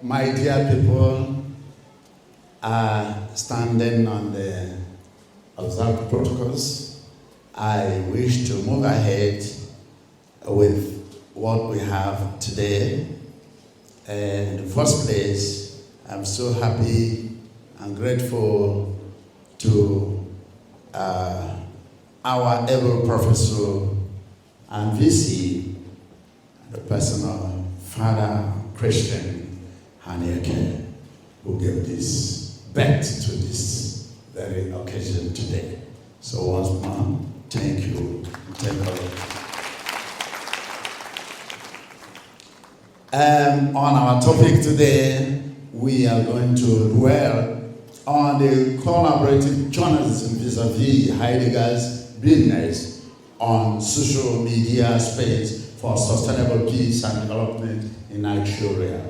My dear people are standing on the observed protocols. I wish to move ahead with what we have today. In the first place, I'm so happy and grateful to our able professor and VC, the person of Father Christian Heidegger, who gave this birth to this very occasion today. So once more, thank you. Thank you. On our topic today, we are going to dwell on the collaborative journalism vis-a-vis Heidegger's Beingness on social media space for sustainable peace and development in Nigeria.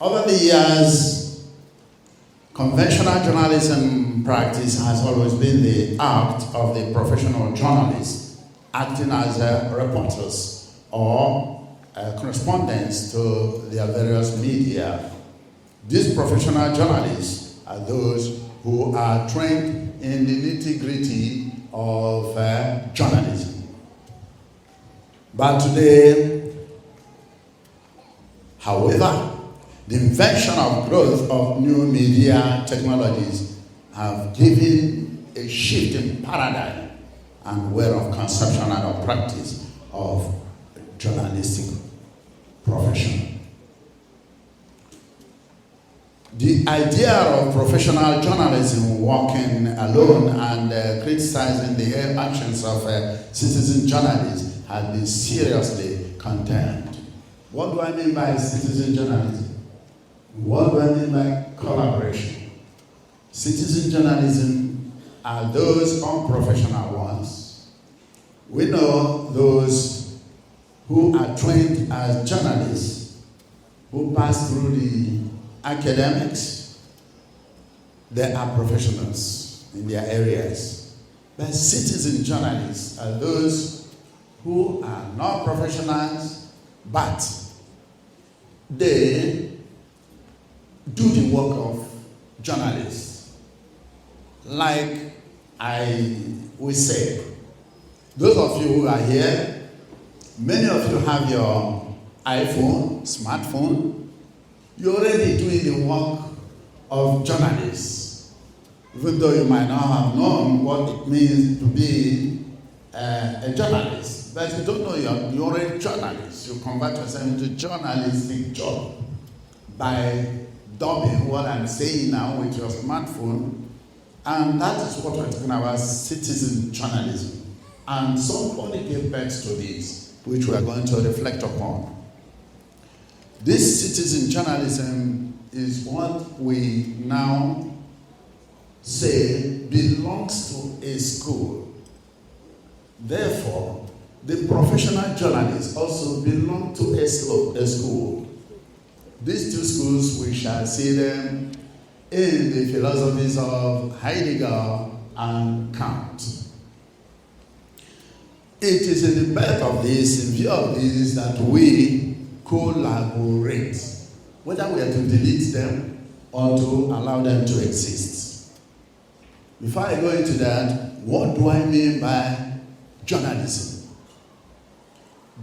Over the years, conventional journalism practice has always been the act of the professional journalists acting as reporters or correspondents to their various media. These professional journalists are those who are trained in the nitty-gritty of journalism. But today, however, the invention of growth of new media technologies have given a shift in paradigm and way of conception and of practice of journalistic profession. The idea of professional journalism working alone and criticizing the actions of citizen journalists has been seriously condemned. What do I mean by citizen journalism? What do I mean by collaboration? Citizen journalism are those unprofessional ones. We know those who are trained as journalists, who pass through the academics. They are professionals in their areas. But citizen journalists are those who are not professionals, but they do the work of journalists. Like we say, those of you who are here, many of you have your iPhone, smartphone. You're already doing the work of journalists, even though you might not have known what it means to be a journalist. But you don't know you're already a journalist. You convert yourself into journalistic job by dubbing what I'm saying now with your smartphone. And that is what we're talking about, citizen journalism. And somebody gave birth to this, which we are going to reflect upon. This citizen journalism is what we now say belongs to a school. Therefore, the professional journalists also belong to a school. These two schools, we shall see them in the philosophies of Heidegger and Kant. It is in the birth of this, in view of this, that we collaborate, whether we are to delete them or to allow them to exist. Before I go into that, what do I mean by journalism?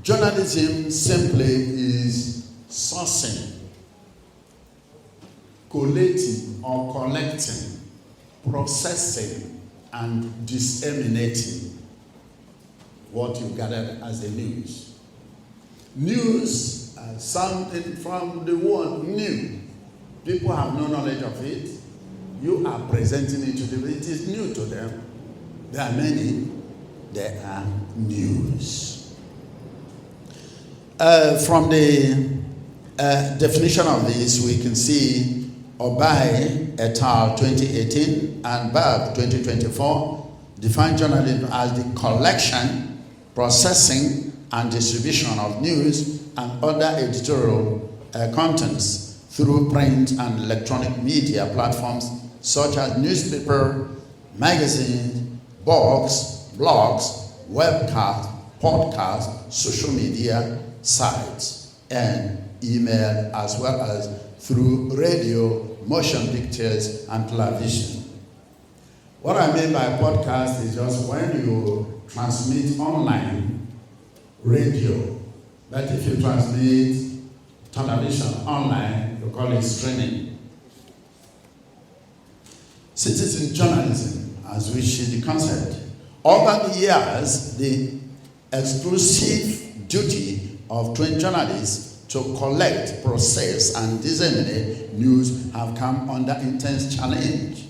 Journalism simply is sourcing, collating or collecting, processing, and disseminating what you gathered as a news. News is something from the word new. People have no knowledge of it. You are presenting it to them. It is new to them. There are many. There are news. From the definition of this, we can see Obey et al. 2018 and Bab 2024 define journalism as the collection, processing, and distribution of news and other editorial contents through print and electronic media platforms such as newspaper, magazines, blogs, webcasts, podcasts, social media sites, and email, as well as through radio, motion pictures, and television. What I mean by podcast is just when you transmit online radio, but if you transmit television online, you call it streaming. Citizen journalism, as we see the concept. Over the years, the exclusive duty of trained journalists to collect, process, and disseminate news have come under intense challenge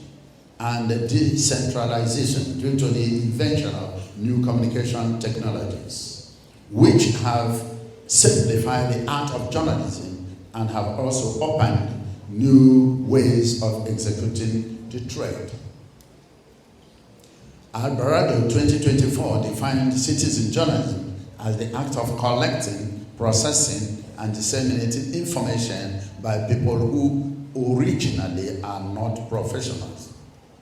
and decentralization due to the invention of new communication technologies, which have simplified the art of journalism and have also opened new ways of executing the trade. Alvarado 2024 defined citizen journalism as the act of collecting, processing, and disseminating information by people who originally are not professionals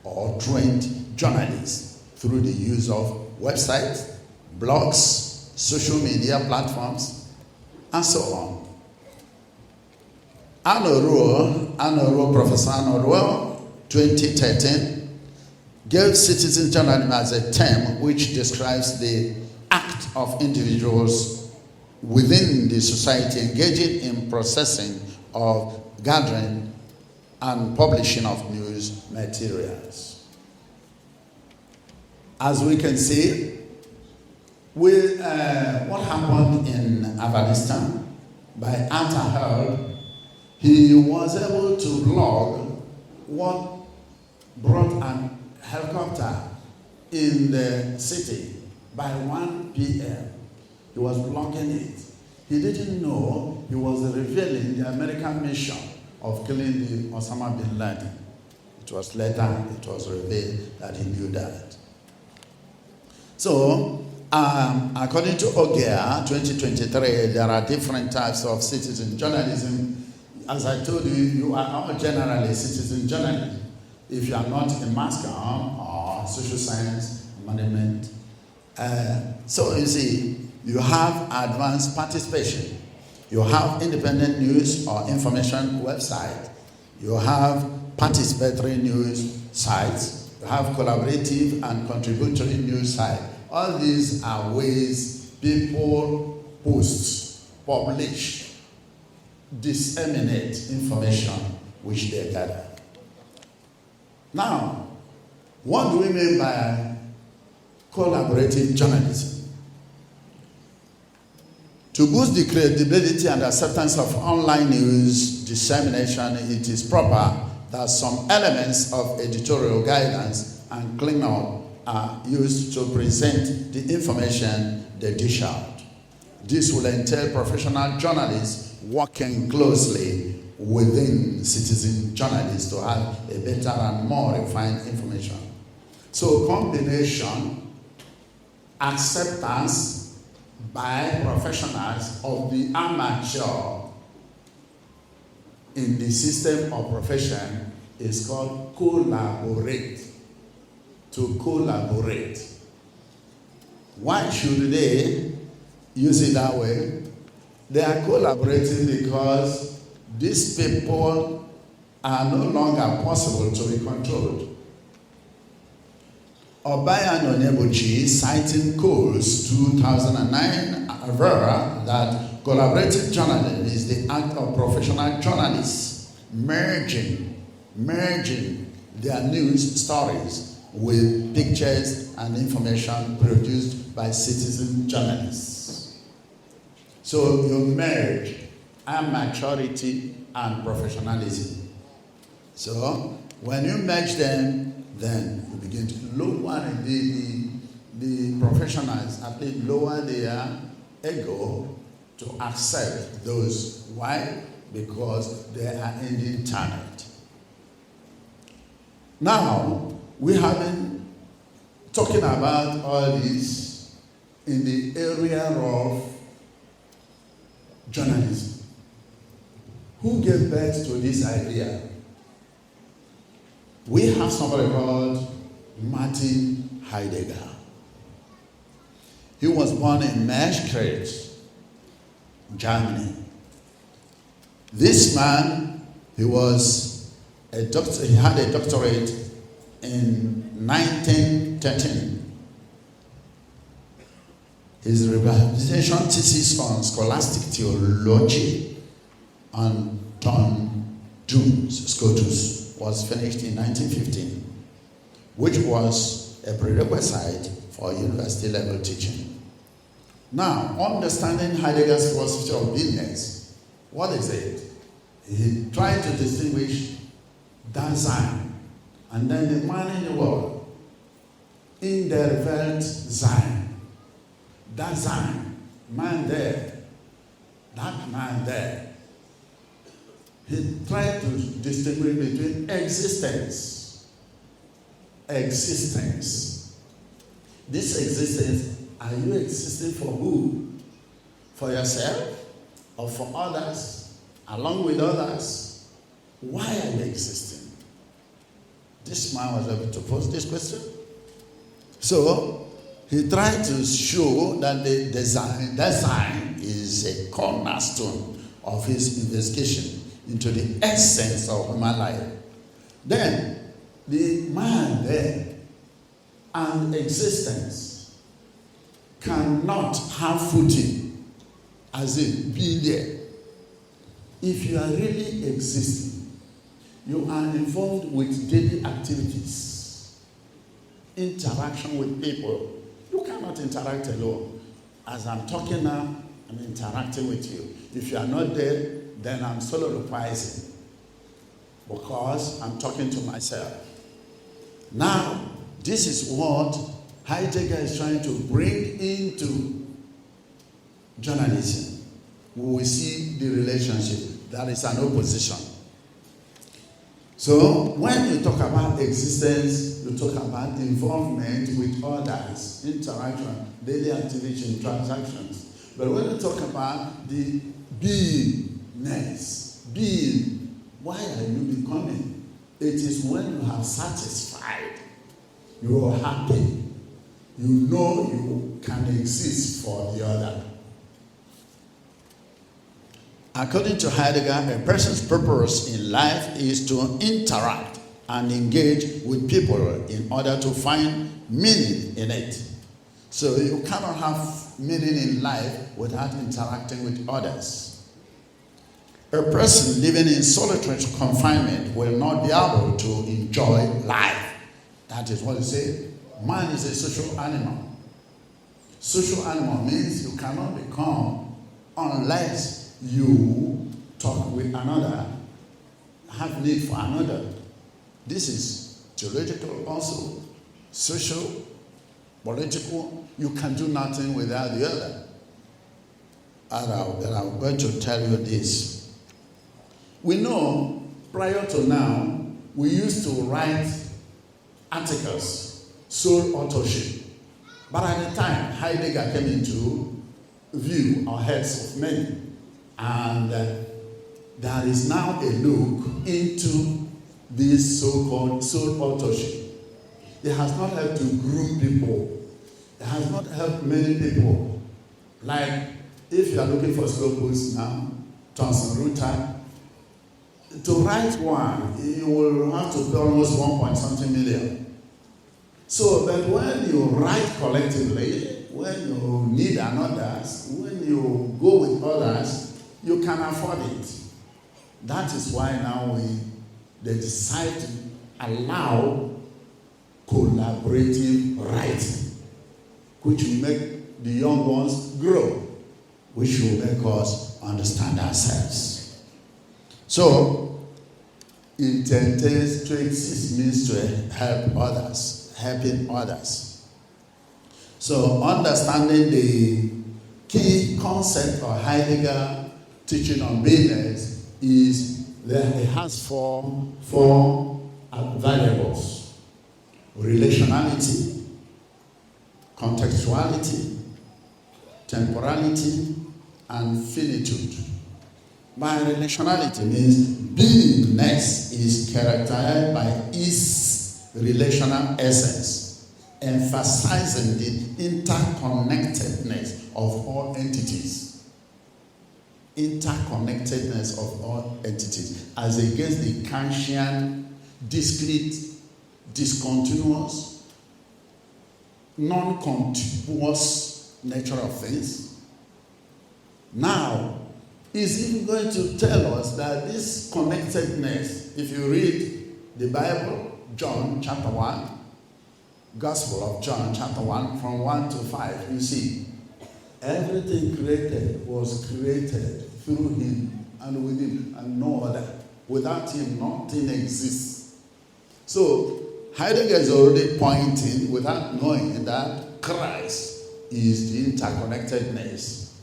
or trained journalists through the use of websites, blogs, social media platforms, and so on. Professor Anoro, 2013, gave citizen journalism as a term which describes the act of individuals within the society engaging in processing of gathering and publishing of news materials. As we can see, with what happened in Afghanistan by Atta, he was able to log what brought an helicopter in the city by 1 p.m. He was blocking it. He didn't know he was revealing the American mission of killing the Osama bin Laden. It was later it was revealed that he knew that. So, according to Ogier 2023, there are different types of citizen journalism. As I told you, you are not generally citizen journalists. If you are not in mass comm or social science, management. So you see, you have advanced participation. You have independent news or information website. You have participatory news sites. You have collaborative and contributory news sites. All these are ways people post, publish, disseminate information which they gather. Now, what do we mean by collaborative journalism? To boost the credibility and acceptance of online news dissemination, it is proper that some elements of editorial guidance and cleanup are used to present the information they dish out. This will entail professional journalists working closely within citizen journalists to have a better and more refined information. So combination, acceptance by professionals of the amateur in the system of profession is called collaborate. To collaborate. Why should they use it that way? They are collaborating because these people are no longer possible to be controlled. Obaya Nonyebuchi, citing Cole's 2009 averred that collaborative journalism is the act of professional journalists merging their news stories with pictures and information produced by citizen journalists. So you merge amateurity and professionalism. So when you merge them, then you begin to lower the professionals, at least lower their ego to accept those. Why? Because they are in the internet. Now, we have been talking about all this in the area of journalism. Who gave birth to this idea? We have somebody called Martin Heidegger. He was born in Maastricht, Germany, This man, he was a doctor. He had a doctorate in 1913. His rehabilitation thesis on scholastic theology on Don Jones Scotus was finished in 1915, which was a prerequisite for university level teaching. Now, understanding Heidegger's philosophy of beingness, what is it? He tried to distinguish Dasein and then the man in the world, in der Welt sein. Dasein, man there, that man there. He tried to distinguish between existence. Existence. This existence, are you existing for who? For yourself or for others? Along with others? Why are you existing? This man was able to pose this question. So, he tried to show that the design is a cornerstone of his investigation into the essence of human life. Then, the man there and existence cannot have footing as in being there. If you are really existing, you are involved with daily activities, interaction with people. You cannot interact alone. As I'm talking now, I'm interacting with you. If you are not there, then I'm soliloquizing because I'm talking to myself. Now, this is what Heidegger is trying to bring into journalism. We will see the relationship. That is an opposition. So, when you talk about existence, you talk about involvement with others, interaction, daily activity, transactions. But when you talk about the beingness, being, why are you becoming? It is when you have satisfied, you are happy, you know you can exist for the other. According to Heidegger, a person's purpose in life is to interact and engage with people in order to find meaning in it. So you cannot have meaning in life without interacting with others. A person living in solitary confinement will not be able to enjoy life. That is what it says. Man is a social animal. Social animal means you cannot become unless you talk with another, have need for another. This is theological also, social, political. You can do nothing without the other. And I'm going to tell you this. We know prior to now, we used to write articles, sole authorship. But at the time, Heidegger came into view, or heads of many. And there is now a look into this so-called sole authorship. It has not helped to groom people. It has not helped many people. Like, if you are looking for slow books now, Thomson Reuters, to write one, you will have to pay almost 1.something million. So, but when you write collectively, when you need another, when you go with others, you can afford it. That is why now they decide to allow collaborative writing, which will make the young ones grow, which will make us understand ourselves. So, intentes to exist means to help others, helping others. So, understanding the key concept of Heidegger teaching on beingness is that it has four variables: relationality, contextuality, temporality, and finitude. By relationality means beingness is characterized by its relational essence, emphasizing the interconnectedness of all entities. interconnectedness of all entities as against the Kantian, discrete, discontinuous, non-contiguous nature of things. Now, he's even going to tell us that this connectedness, if you read the Bible, John chapter 1, Gospel of John chapter 1, from 1 to 5, you see, everything created was created through him and with him and no other. Without him, nothing exists. So, Heidegger is already pointing, without knowing, that Christ is the interconnectedness,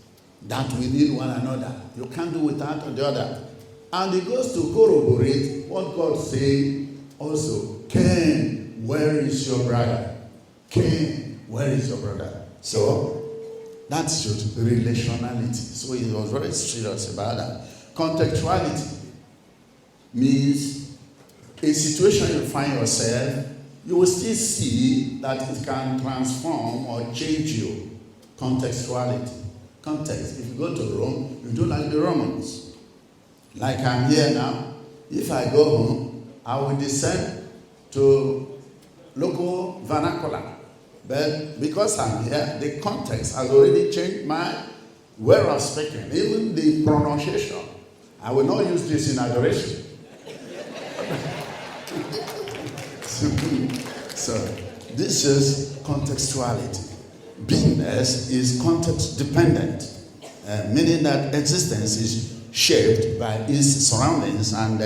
that we need one another. You can't do without the other. And he goes to corroborate what God said also. Cain, where is your brother? Cain, where is your brother? So, that shows relationality. So he was very serious about that. Contextuality means a situation you find yourself, you will still see that it can transform or change you. Contextuality. Context. If you go to Rome, you do like the Romans. Like I'm here now. If I go home, I will descend to local vernacular. But because I'm here, the context has already changed my way of speaking. Even the pronunciation. I will not use this in adoration. So, this is contextuality. Beingness is context dependent, meaning that existence is shaped by its surroundings and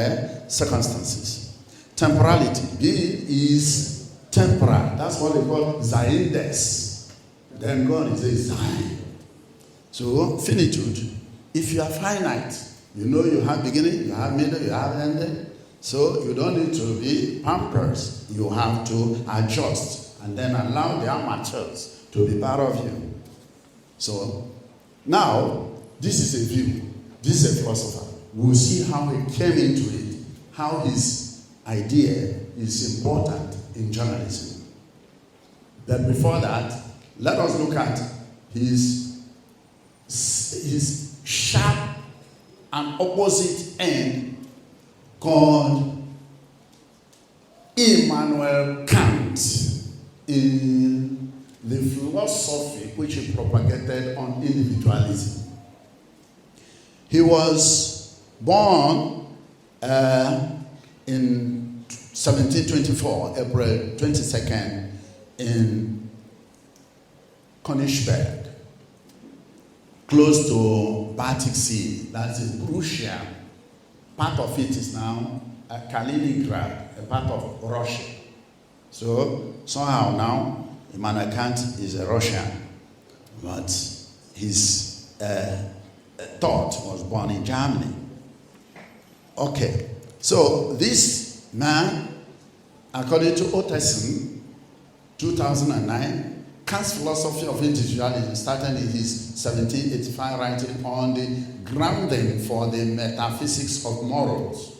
circumstances. Temporality. Being is temporal. That's what they call Zaindes. Then God is a Zain. So, finitude. If you are finite, you know you have beginning, you have middle, you have ending. So you don't need to be pampered. You have to adjust and then allow the amateurs to be part of you. So now, this is a view. This is a philosopher. We'll see how he came into it, how his idea is important in journalism. But before that, let us look at his sharp and opposite end called Immanuel Kant in the philosophy which he propagated on individualism. He was born in 1724, April 22nd, in Königsberg, close to Baltic Sea. That's in Prussia. Part of it is now Kaliningrad, a part of Russia. So somehow now Immanuel Kant is a Russian, but his thought was born in Germany. Okay, so this man, according to Otterson, 2009, Kant's philosophy of individualism started in his 1785 writing on the grounding for the metaphysics of morals,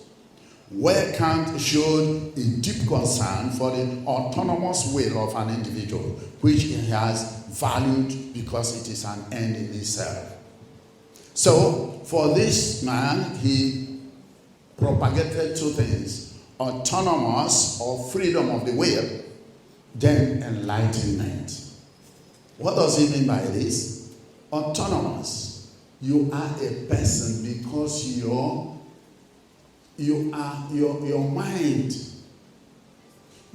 where Kant showed a deep concern for the autonomous will of an individual, which he has valued because it is an end in itself. So, for this man, he propagated two things: autonomous or freedom of the will, then enlightenment. What does he mean by this? Autonomous. You are a person because your mind,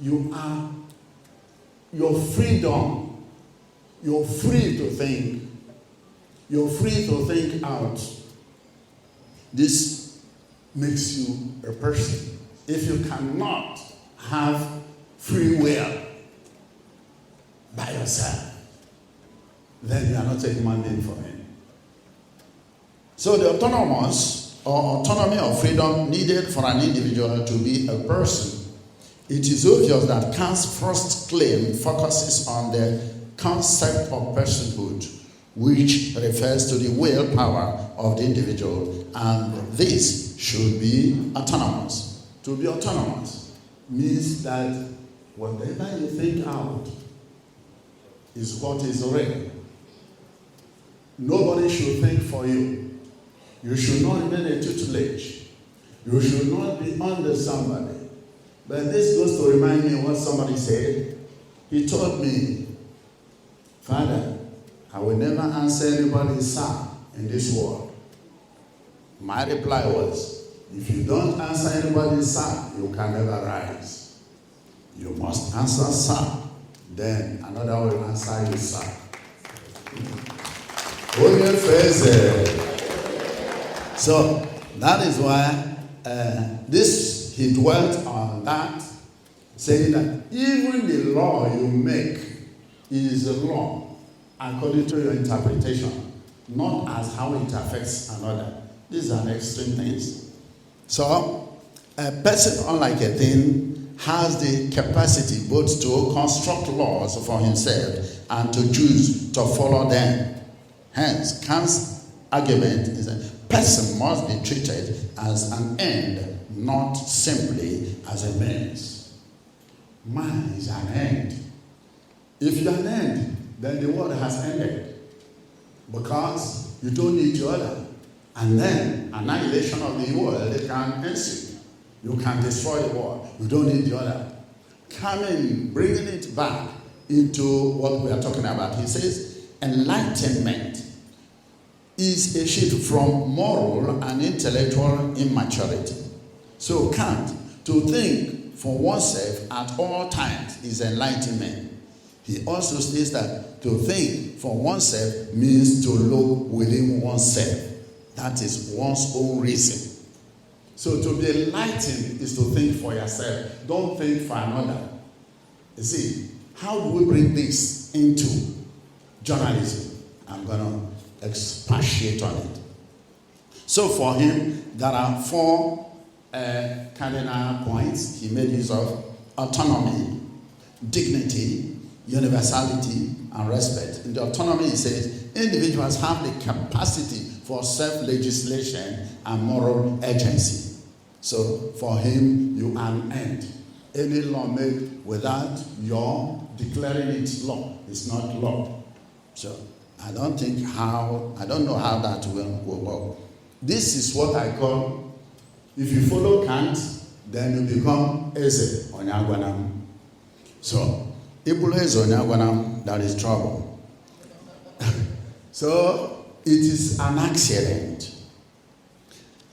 you are your freedom. You're free to think. You're free to think out. This makes you a person. If you cannot have free will by yourself, then you are not a human being for him. So the autonomous or autonomy or freedom needed for an individual to be a person. It is obvious that Kant's first claim focuses on the concept of personhood, which refers to the willpower of the individual, and this should be autonomous. To be autonomous means that whatever you think out is what is real. Nobody should think for you. You should not remain a tutelage. You should not be under somebody. But this goes to remind me of what somebody said. He told me, Father, I will never answer anybody sir in this world. My reply was, if you don't answer anybody sir, you can never rise. You must answer sir. Then another will answer you sir. So that is why he dwelt on that, saying that even the law you make is a law according to your interpretation, not as how it affects another. These are extreme things. So a person, unlike a thing, has the capacity both to construct laws for himself and to choose to follow them. Hence, Kant's argument is that person must be treated as an end, not simply as a means. Man is an end. If you're an end, then the world has ended, because you don't need the other. And then annihilation of the world can ensue. You can destroy the world. You don't need the other. Bringing it back into what we are talking about. He says, enlightenment is a shift from moral and intellectual immaturity. So Kant, to think for oneself at all times is enlightenment. He also states that to think for oneself means to look within oneself. That is one's own reason. So to be enlightened is to think for yourself. Don't think for another. You see, how do we bring this into journalism? I'm going to expatiate on it. So for him, there are four cardinal points. He made use of autonomy, dignity, universality, and respect. In the autonomy, he says, individuals have the capacity for self-legislation and moral agency. So for him, you are an end. Any law made without your declaring it law is not law. So I don't know how that will work. This is what I call, if you follow Kant, then you become Eze Onyagwanam. So, Ibulu Eze Onyagwanam, that is trouble. So, it is an accident.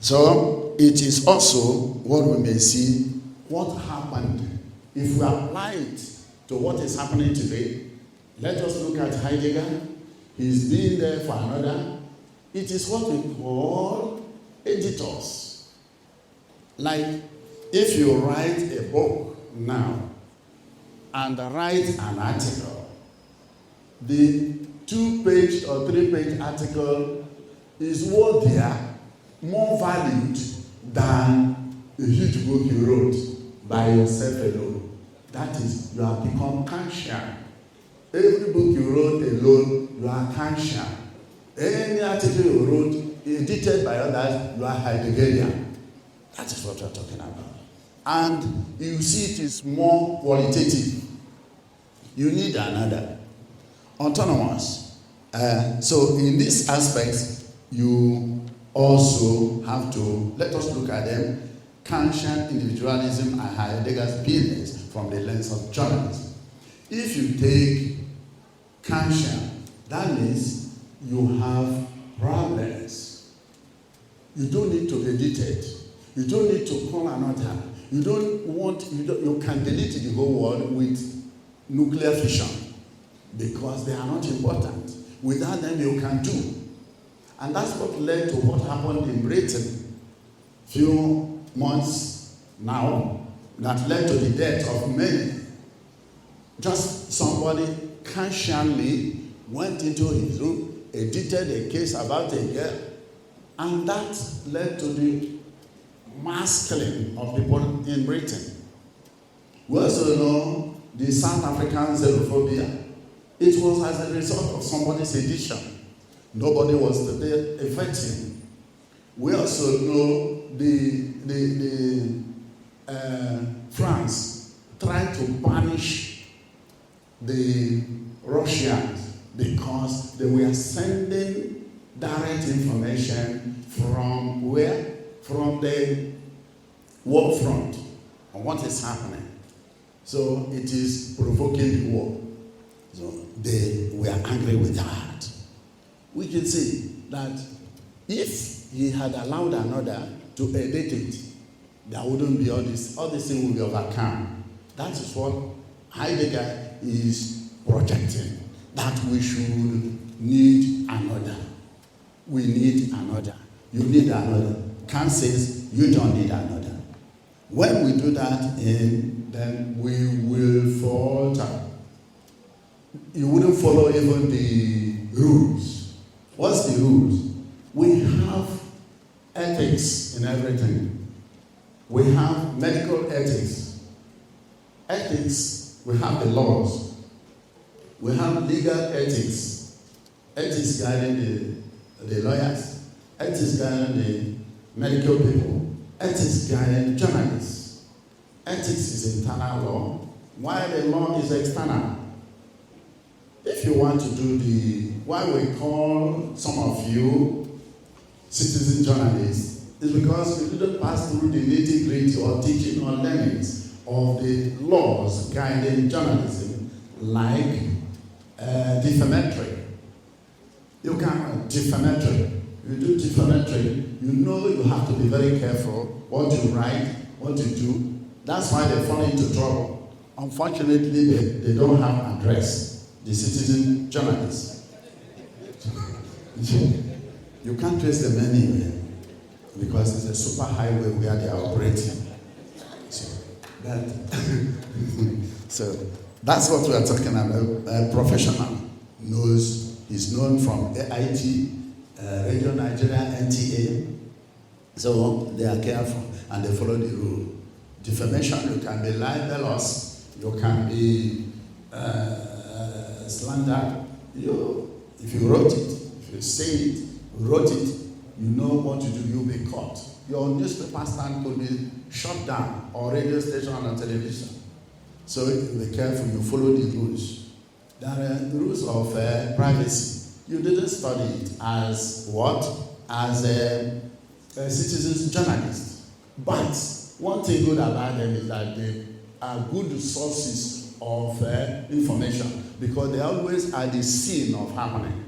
So, it is also what we may see, what happened. If we apply it to what is happening today, let us look at Heidegger. He's been there for another. It is what we call editors. Like, if you write a book now and write an article, the 2-page or 3-page article is worthier, more valued than a huge book you wrote by yourself alone. That is, you have become Kantian. Every book you wrote alone, you are Kantian. Any article you wrote, edited by others, you are Heideggerian. That is what we are talking about. And you see it is more qualitative. You need another. Autonomous. So in this aspect, you also have to, let us look at them, Kantian individualism and Heidegger's business from the lens of journalism. If you take Kantian, that means you have problems. You don't need to edit it. You don't need to call another. You can delete the whole world with nuclear fission because they are not important. Without them, you can do. And that's what led to what happened in Britain few months now that led to the death of many. Just somebody casually went into his room, edited a case about a girl, and that led to the mass killing of people in Britain. We also know the South African xenophobia. It was as a result of somebody's edition. Nobody was a victim. We also know France tried to punish the Russians because they were sending direct information from where? From the war front on what is happening. So it is provoking the war. So they were angry with that. We can see that if he had allowed another to edit it, there wouldn't be all this thing will be overcome. That is what Heidegger is projecting, that we should need another. We need another. You need another. Kant says you don't need another. When we do that, then we will falter. You wouldn't follow even the rules. What's the rules? We have ethics in everything. We have medical ethics. Ethics, we have the laws. We have legal ethics. Ethics guiding the lawyers. Ethics guiding the medical people. Ethics guiding journalists. Ethics is internal law, while the law is external. If you want to do why we call some of you citizen journalists, is because you didn't pass through the nitty-gritty or teaching or learnings of the laws guiding journalism, like defamatory. You can defamatory. You do defamatory, you know you have to be very careful what you write, what you do. That's why they fall into trouble. Unfortunately, they don't have address, the citizen journalists. You can't trace them anywhere because it's a super highway where they are operating. So that's what we are talking about. A professional is known from AIT, Radio Nigeria, NTA. So they are careful and they follow the rule. Defamation, you can be libelous, you can be slander. If you wrote it, if you say it, wrote it, you know what to do, you'll be caught. Your newspaper stand could be shut down, or radio station or television. So be careful, you follow the rules. There are the rules of privacy. You didn't study it as what? As a citizen journalist. But one thing good about them is that they are good sources of information, because they always are the scene of happening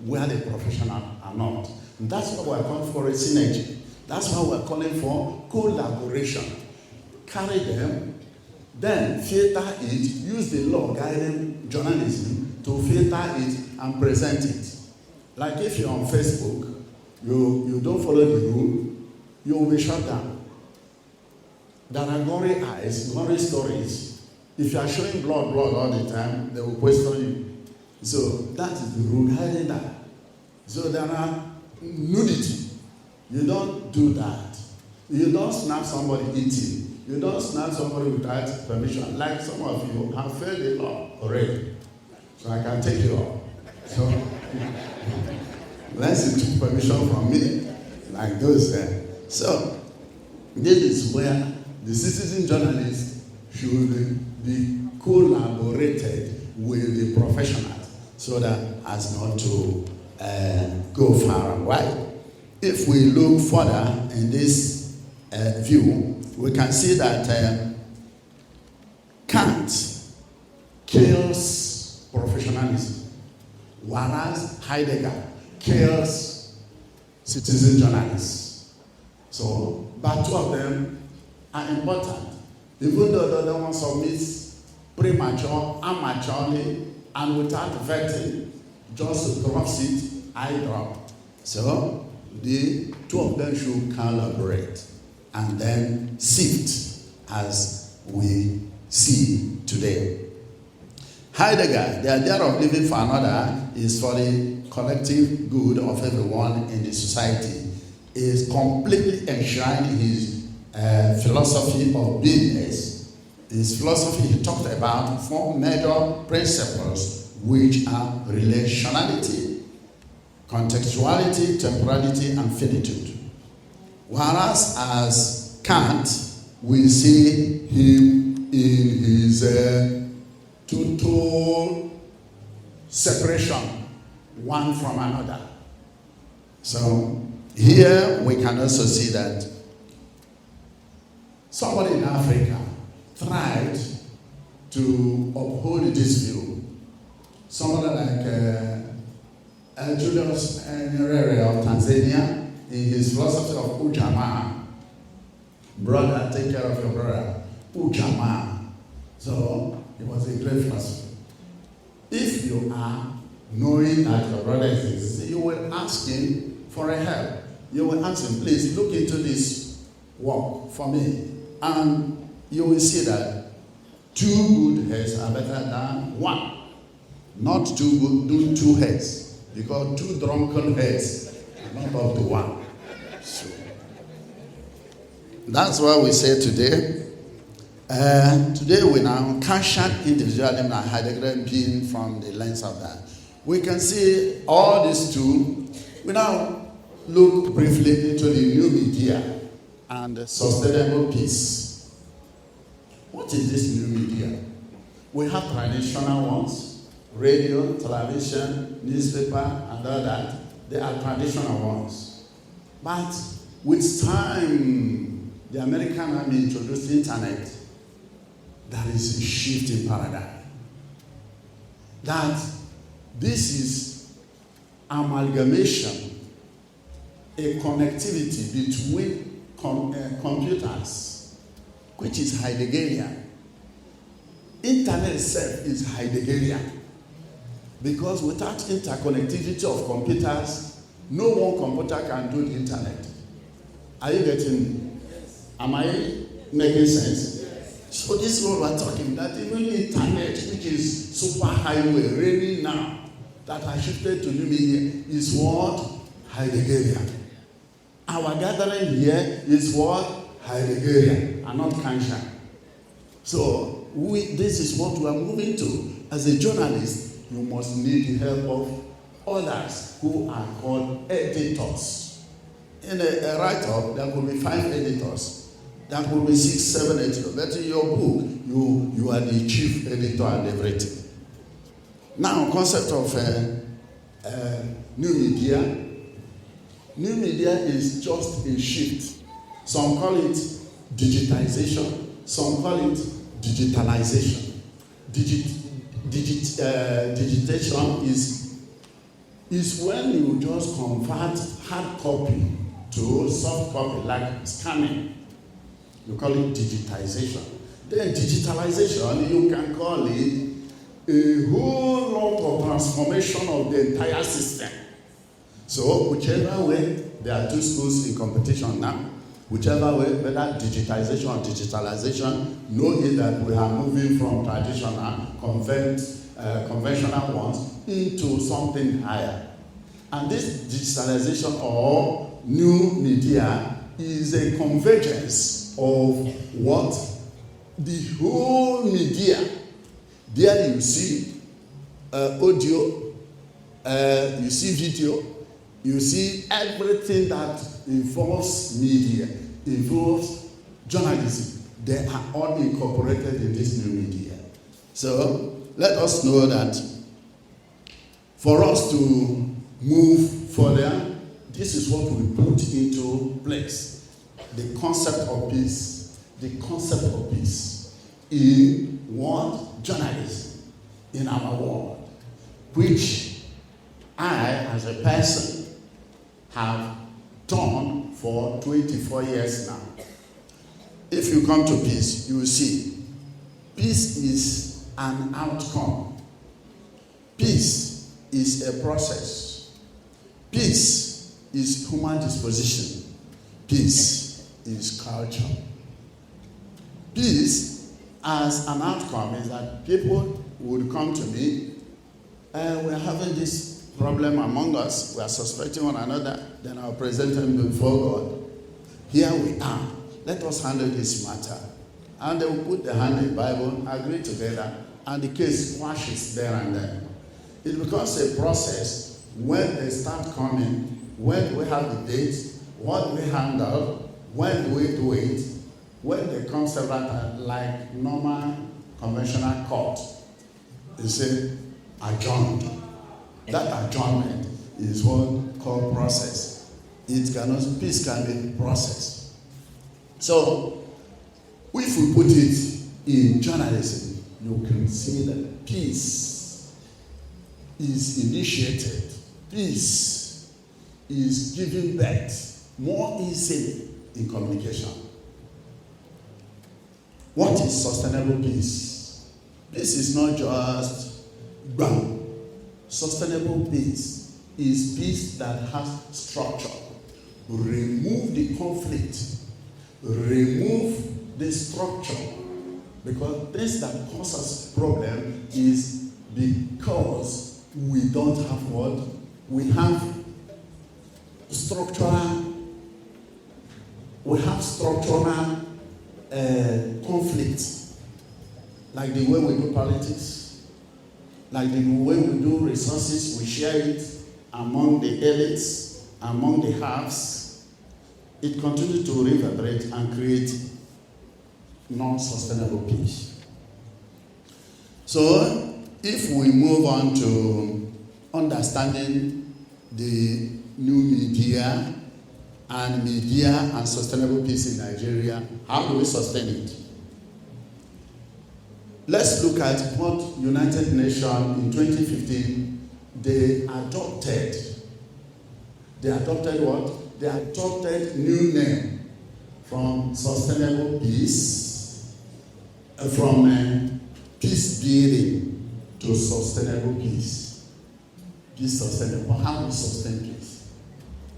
where the professionals are not. And that's why we're calling for a synergy. That's why we're calling for collaboration. Carry them, then filter it, use the law guiding journalism to filter it and present it. Like if you're on Facebook, you don't follow the rule, you will be shut down. There are gory eyes, gory stories. If you are showing blood all the time, they will question you. So that is the rule guiding that. So there are nudity. You don't do that. You don't snap somebody eating. You don't snap somebody without permission. Like some of you have failed the law already. So I can take you off. So unless you took permission from me, like those there. So this is where the citizen journalist should be collaborated with the professionals, so that as not to go far and wide. If we look further in this view, we can see that Kant kills professionalism, whereas Heidegger kills citizen journalists. So, but two of them are important. Even though the other one submits premature, amateurly, and without vetting, just drops it, I drop. So, the two of them should collaborate and then sift as we see today. Heidegger, the idea of living for another is for the collective good of everyone in the society, is completely enshrined in his philosophy of beingness. His philosophy, he talked about 4 major principles, which are relationality, contextuality, temporality, and finitude. Whereas as Kant, we see him in his total separation, one from another. So Here we can also see that somebody in Africa tried to uphold this view. Somebody like Julius Nyerere of Tanzania, in his philosophy of Ujamaa, brother, take care of your brother, Ujamaa. So he was a great philosopher. If you are knowing that your brother exists, you will ask him for a help. You will ask him, please look into this work for me. And you will see that 2 good heads are better than 1. Not 2 heads. Because 2 drunken heads are not up to 1. So that's what we say today. Today we now conscious individualism and Heidegger being from the lens of that. We can see all these 2. We now look briefly into the new media and sustainable peace. What is this new media? We have traditional ones, radio, television, newspaper, and all that. They are traditional ones. But with time, the American army introduced the internet. There is a shift in paradigm. That this is amalgamation, a connectivity between computers, which is Heideggerian. Internet itself is Heideggerian. Because without interconnectivity of computers, no one computer can do the internet. Are you getting me? Yes. Am I making sense? Yes. So this is what we're talking, that even internet, which is super highway, raining now, that has shifted to new media, is what? Heideggerian. Our gathering here is what? Heideggerian, and not Kantian. So this is what we are moving to. As a journalist, you must need the help of others who are called editors. In a write-up, there could be 5 editors. There could be 6, 7 editors. But in your book, you are the chief editor and everything. Now, concept of new media. New media is just a shift. Some call it digitization. Some call it digitalization. Digitation is when you just convert hard copy to soft copy, like scanning. You call it digitization. Then digitalization, you can call it a whole lot of transformation of the entire system. So whichever way, there are 2 schools in competition now. Whichever way, whether digitization or digitalization, know it that we are moving from traditional, conventional ones into something higher. And this digitalization or new media is a convergence of what? The whole media. There you see audio, you see video, you see everything that involves media, involves journalism. They are all incorporated in this new media. So let us know that for us to move further, this is what we put into place. The concept of peace. The concept of peace in what? Journalism in our world, which I, as a person, have done for 24 years now. If you come to peace, you will see peace is an outcome. Peace is a process. Peace is human disposition. Peace is culture. Peace as an outcome is that people would come to me, we're having this problem among us, we are suspecting one another, then I'll present them before God. Here we are. Let us handle this matter. And they will put the hand in the Bible, agree together, and the case squashes there and then. It becomes a process when they start coming, when we have the date, what we handle, when we do it, when they come several times, like normal conventional court, they say adjourned. That adjournment is what called process. Peace can be processed. So, if we put it in journalism, you can see that peace is initiated. Peace is given birth more easily in communication. What is sustainable peace? Peace is not just ground. Sustainable peace is peace that has structure. Remove the conflict. Remove the structure. Because this that causes problem is because we don't have what? We have structural conflict. Like the way we do politics, like the way we do resources, we share it among the elites, among the haves. It continues to reverberate and create non-sustainable peace. So, if we move on to understanding the new media and sustainable peace in Nigeria, how do we sustain it? Let's look at what United Nations in 2015, they adopted what? They adopted new name from sustainable peace, from peace building to sustainable peace. Peace sustainable. How do we sustain peace?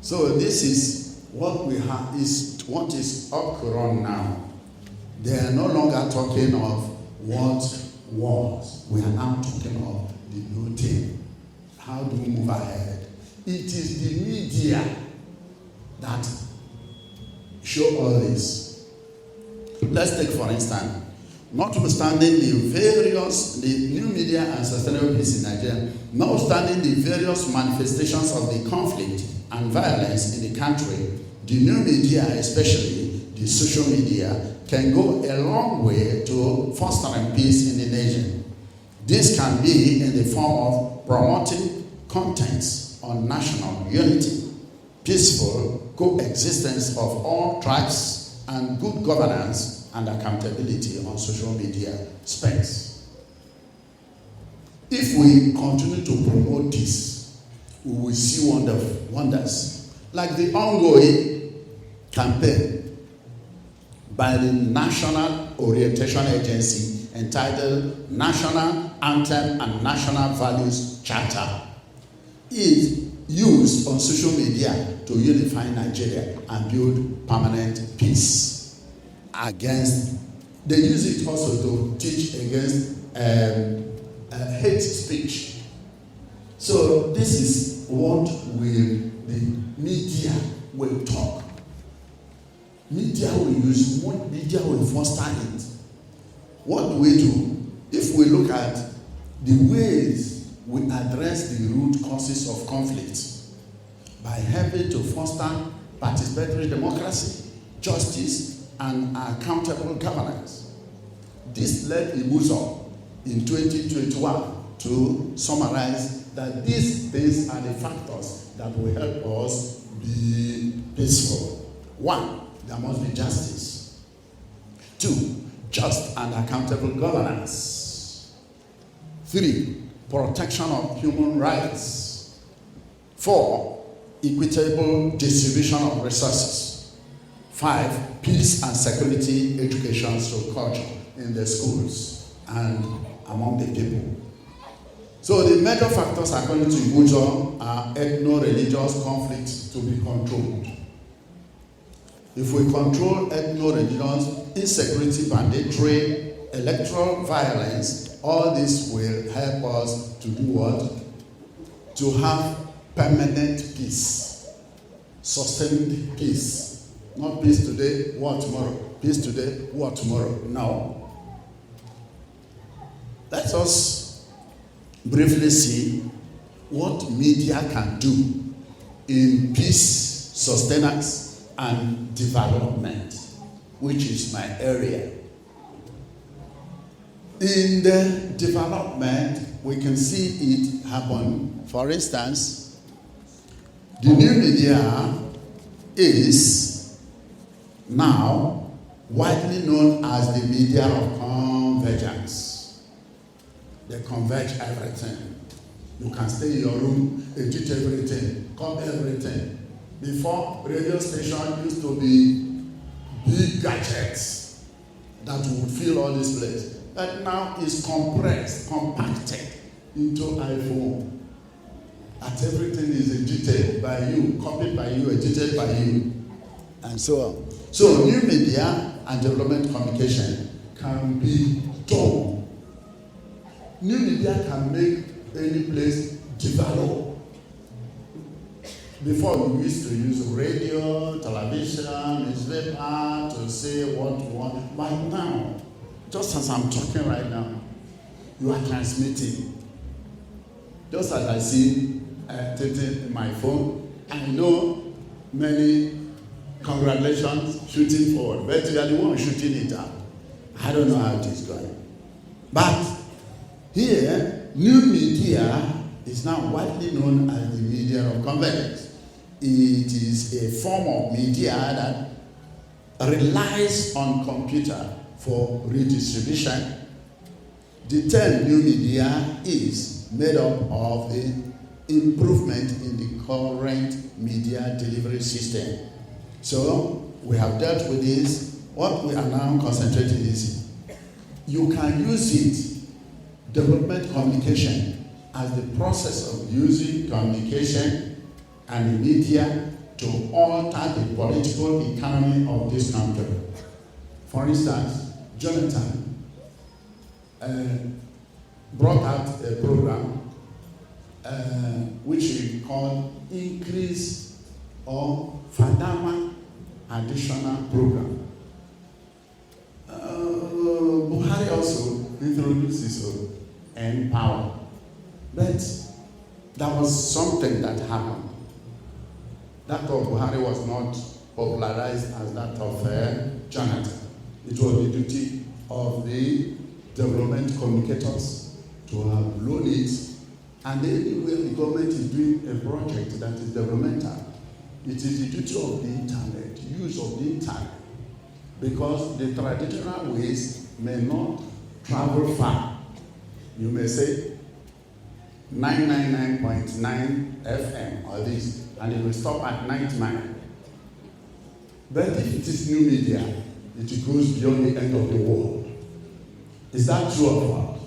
So this is what we have, is what is occurring now. They are no longer talking of what was. We are now talking of the new thing. How do we move ahead? It is the media that show all this. Let's take, for instance, notwithstanding the new media and sustainable peace in Nigeria, notwithstanding the various manifestations of the conflict and violence in the country, the new media, especially the social media, can go a long way to fostering peace in the nation. This can be in the form of promoting contents on national unity, peaceful coexistence of all tribes, and good governance and accountability on social media space. If we continue to promote this, we will see wonders, like the ongoing campaign by the National Orientation Agency entitled National Anthem and National Values Charter is used on social media to unify Nigeria and build permanent peace. They use it also to teach against hate speech. So this is what the media will talk. Media will use, what media will foster it. What do we do? If we look at the ways we address the root causes of conflict by helping to foster participatory democracy, justice, and accountable governance. This led Ibuzo in 2021 to summarize that these things are the factors that will help us be peaceful. 1, there must be justice. 2, just and accountable governance. 3, protection of human rights. 4, equitable distribution of resources. 5, peace and security education through culture in the schools and among the people. So the major factors according to Ibuzo are ethno-religious conflicts to be controlled. If we control ethno-religious insecurity, banditry, electoral violence, all this will help us to do what? To have permanent peace, sustained peace. Not peace today, war tomorrow. Peace today, war tomorrow. No. Let us briefly see what media can do in peace, sustenance, and development, which is my area. In the development, we can see it happen. For instance, the new media is now widely known as the media of convergence. They converge everything. You can stay in your room, edit everything, cut everything. Before, radio station used to be big gadgets that would fill all this place. But now it's compressed, compacted into iPhone. And everything is edited by you, copied by you, edited by you, and so on. So new media and development communication can be done. New media can make any place develop. Before we used to use radio, television, newspaper to say what we want. But now, just as I'm talking right now, you are transmitting. Just as I see taking my phone, I know many congratulations shooting forward, but you are the one shooting it up. I don't know how it is going. But here, new media is now widely known as the media of convergence. It is a form of media that relies on computer for redistribution. The term new media is made up of the improvement in the current media delivery system. So we have dealt with this. What we are now concentrating is you can use it, development communication, as the process of using communication and the media to alter the political economy of this country. For instance, Jonathan brought out a program which we call Increase or Fadama Additional Program. Buhari also introduced his own Empower. But there was something that happened. That of Buhari was not popularized as that of Jonathan. It was the duty of the development communicators to have blown it. And anyway, the government is doing a project that is developmental. It is the duty of the internet, use of the internet. Because the traditional ways may not travel far. You may say 999.9 FM or this, and it will stop at 99. But if it is new media, it goes beyond the end of the world. Is that true or not?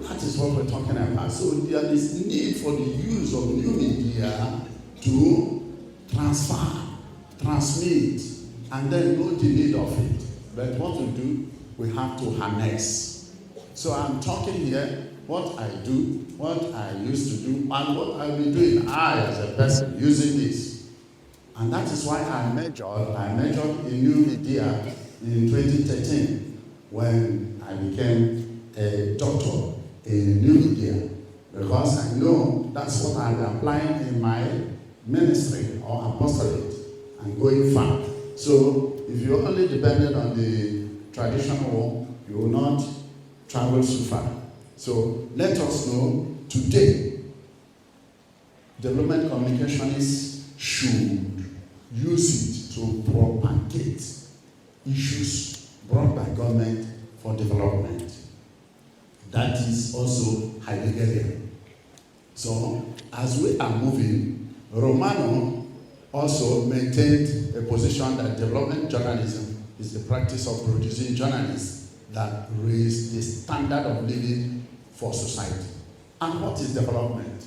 That is what we're talking about. So there is need for the use of new media to transfer, transmit, and then know the need of it. But what we do, we have to harness. So I'm talking here what I do, what I used to do, and what I'll be doing, I as a person using this. And that is why I majored in new media in 2013 when I became a doctor in new media, because I know that's what I'm applying in my ministry or apostolate and going far. So if you only depended on the traditional one, you will not travel so far. So let us know today, development communicationists should use it to propagate issues brought by government for development. That is also Heideggerian. So as we are moving, Romano also maintained a position that development journalism is the practice of producing journalists that raise the standard of living for society. And what is development?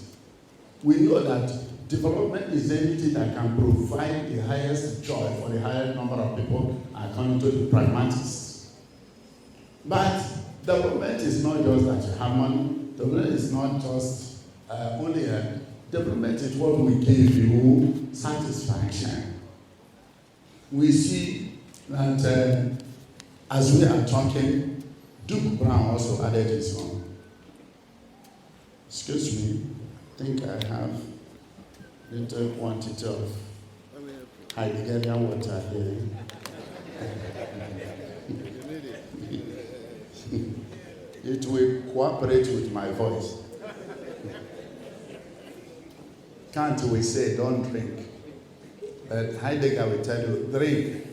We know that development is anything that can provide the highest joy for the highest number of people according to the pragmatists. But development is not just that you have money. Development is not just only a development is what we give you satisfaction. We see that as we are talking, Duke Brown also added his own. Excuse me, I think I have a little quantity of Heideggerian water here. It will cooperate with my voice. Can't we say don't drink? but Heidegger will tell you, drink.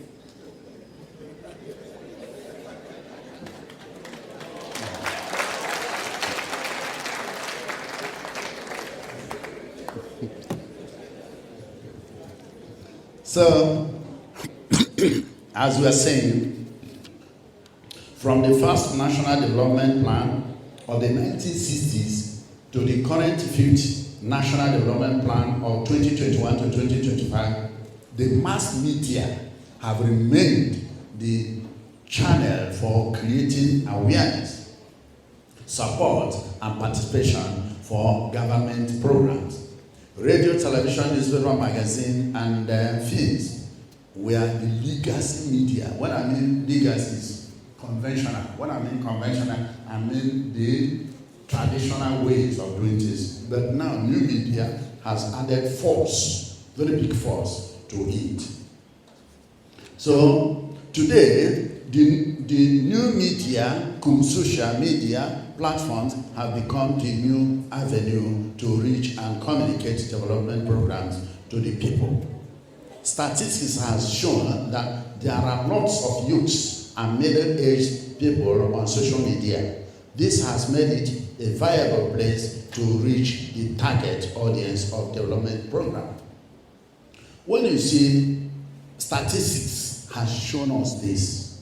So, as we are saying, from the first National Development Plan of the 1960s to the current fifth National Development Plan of 2021 to 2025, the mass media have remained the channel for creating awareness, support, and participation for government programs. Radio, television, newspaper, magazine, and films were the legacy media. When I mean legacy is conventional. When I mean conventional, I mean the traditional ways of doing this. But now new media has added force, very big force to it. So today, the new media, social media platforms have become the new avenue to reach and communicate development programs to the people. Statistics has shown that there are lots of youths and middle-aged people on social media. This has made it a viable place to reach the target audience of development program. When you see statistics has shown us this,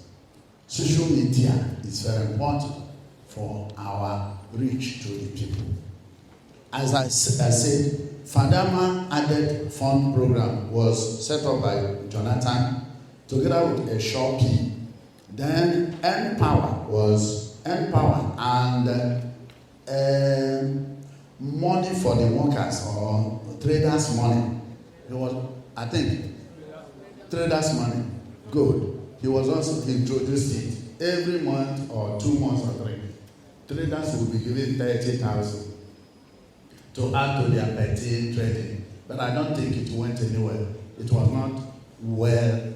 social media is very important for our reach to the people. As I said, Fadama Added Fund Program was set up by Jonathan together with a Shopee. Then Empower and money for the workers or traders money. It was, I think, traders money. Good. He was also introduced it every month or 2 months or 3. Traders will be given 30,000 to add to their petty trading. But I don't think it went anywhere. It was not well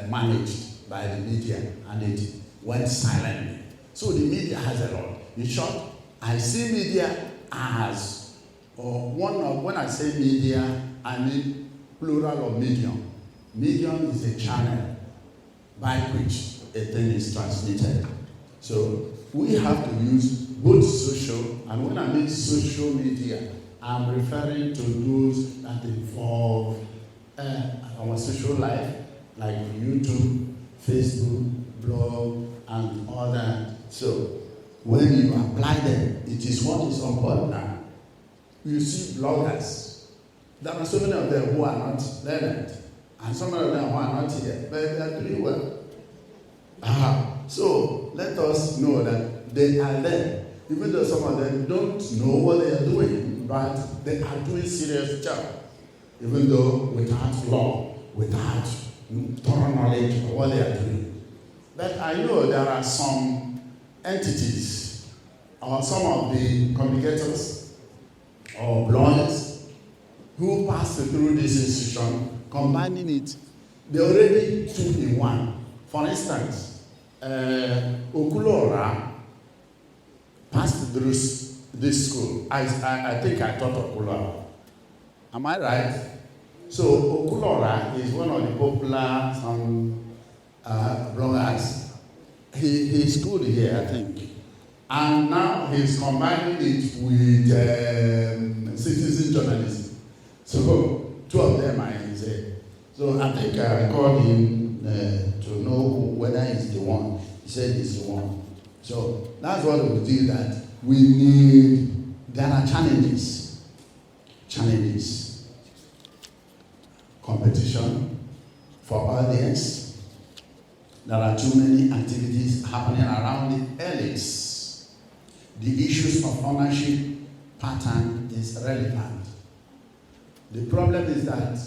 managed by the media, and it went silently. So the media has a lot. In short, I see media as, when I say media, I mean plural of medium. Medium is a channel by which a thing is transmitted. So we have to use both social, and when I mean social media, I'm referring to those that involve our social life, like YouTube, Facebook, blog, and all that. So when you apply them, it is what is on board now. You see bloggers. There are so many of them who are not learned, and some of them who are not here, but they are doing well. So let us know that they are there, even though some of them don't know what they are doing, but they are doing serious job, even though without law, without thorough knowledge of what they are doing. But I know there are some entities or some of the communicators or bloggers who pass through this institution, combining it. They already 2 in 1. For instance, Okulora passed through this school. I think I taught Okulora. Am I right? So Okulora is one of the popular bloggers. He schooled here, I think. And now he's combining it with citizen journalism. So 2 of them are in there. So I think I called him to know whether he's the one. He said he's the one. So that's what we do, that we need, there are challenges. Competition for audience. There are too many activities happening around the elites. The issues of ownership pattern is relevant. The problem is that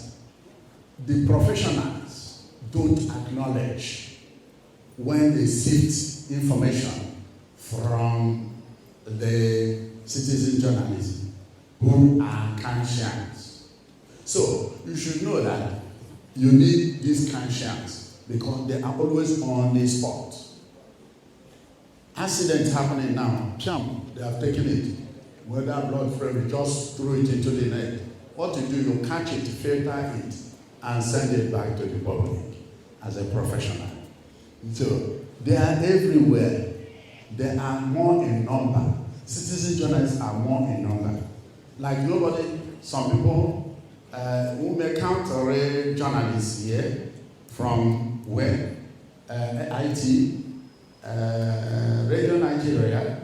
the professionals don't acknowledge when they sift information from the citizen journalism who are conscious. So you should know that you need these conscience because they are always on the spot. Accidents happening now, they have taken it. Whether blood flow, you just throw it into the net. What you do, you catch it, filter it, and send it back to the public as a professional. So they are everywhere. They are more in number. Citizen journalists are more in number. Like nobody, some people who may counter journalists here from where? IT, Radio Nigeria,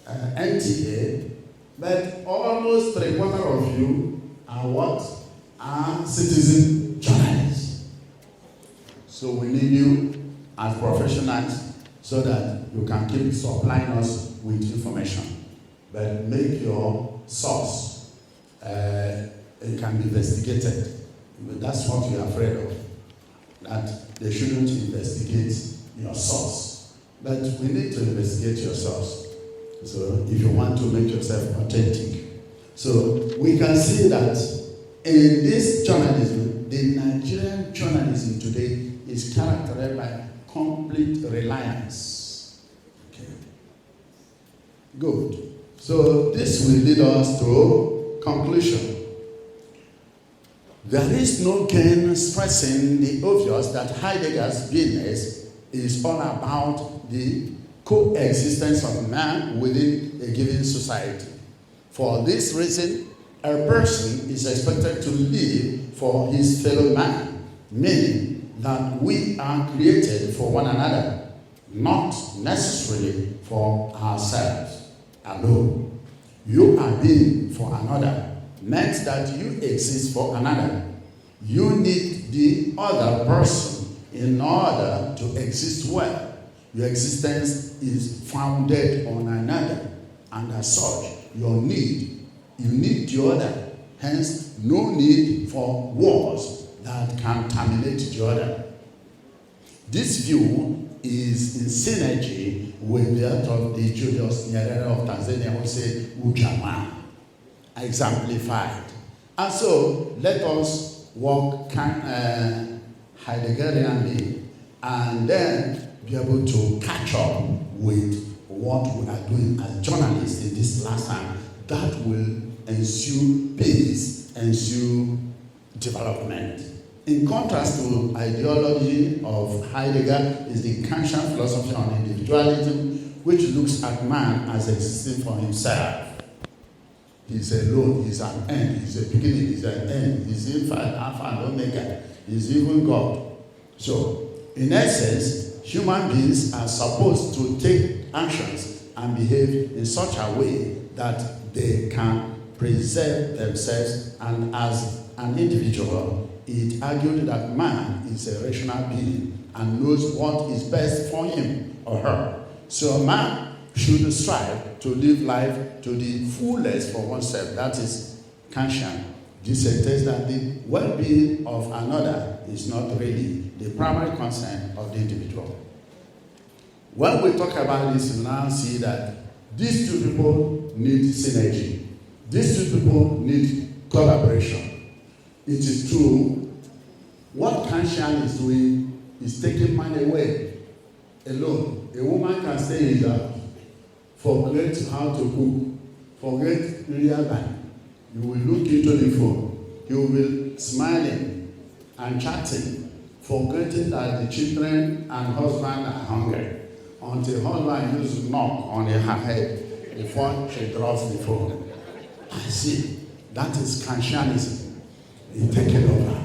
NTA, but almost 3/4 of you are what? Are citizen journalists. So we need you as professionals so that you can keep supplying us with information. But make your source, it can be investigated. That's what you're afraid of, that they shouldn't investigate your source. But we need to investigate your source. So if you want to make yourself authentic. So we can see that in this journalism, the Nigerian journalism today is characterized by complete reliance. Okay. Good. So this will lead us to conclusion. There is no gain stressing the obvious that Heidegger's Beingness is all about the coexistence of man within a given society. For this reason, a person is expected to live for his fellow man, meaning that we are created for one another, not necessarily for ourselves alone. You are being for another meant that you exist for another. You need the other person in order to exist well. Your existence is founded on another, and as such, you need the other. Hence, no need for wars that can terminate the other. This view is in synergy with that of the Julius Nyerere of Tanzania, who said, Ujamaa, exemplified. And so, let us walk Heideggerianly and then be able to catch up with what we are doing as journalists in this last time. That will ensue peace, ensue development. In contrast to ideology of Heidegger is the Kantian philosophy on individualism, which looks at man as existing for himself. He's alone, he's an end, he's a beginning, he's an end, he's Alpha and Omega, he's even God. So, in essence, human beings are supposed to take actions and behave in such a way that they can preserve themselves, and as an individual, it argued that man is a rational being and knows what is best for him or her. So a man should strive to live life to the fullest for oneself. That is Kantian. This suggests that the well-being of another is not really the primary concern of the individual. When we talk about this, we now see that these two people need synergy. These two people need collaboration. It is true, what Kantian is doing is taking man away alone. A woman can stay in his house, forget how to cook, forget real life. You will look into the phone, you will be smiling and chatting, forgetting that the children and husband are hungry, until husband used to knock on her head before she drops the phone. I see, that is Kantianism. It taken over.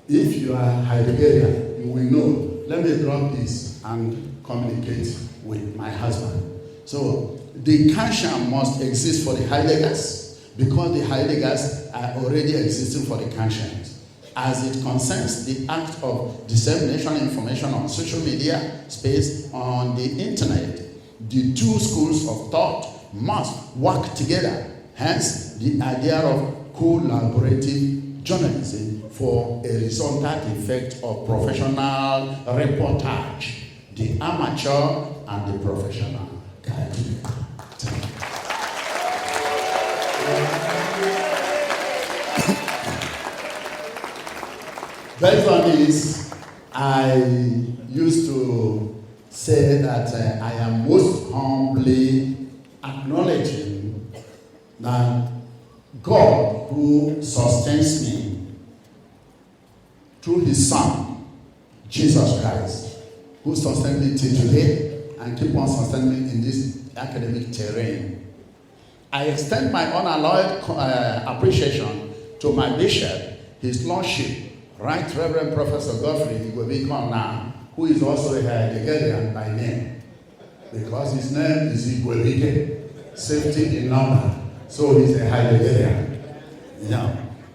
If you are Heideggerian, you will know, let me drop this and communicate with my husband. So the Kantian must exist for the Heideggers, because the Heideggers are already existing for the Kantians. As it concerns the act of dissemination of information on social media space, on the internet, the two schools of thought must work together. Hence, the idea of collaborative journalism for a resultant effect of professional reportage, the amateur and the professional. Based on this, I used to say that I am most humbly acknowledging that God, who sustains me, through his Son, Jesus Christ, who sustained me till today and keep on sustaining me in this academic terrain. I extend my unalloyed appreciation to my bishop, his lordship, Right Reverend Professor Godfrey Igwebike, who is also a Heideggerian by name, because his name is Igwebike, safety in number, so he's a Heideggerian.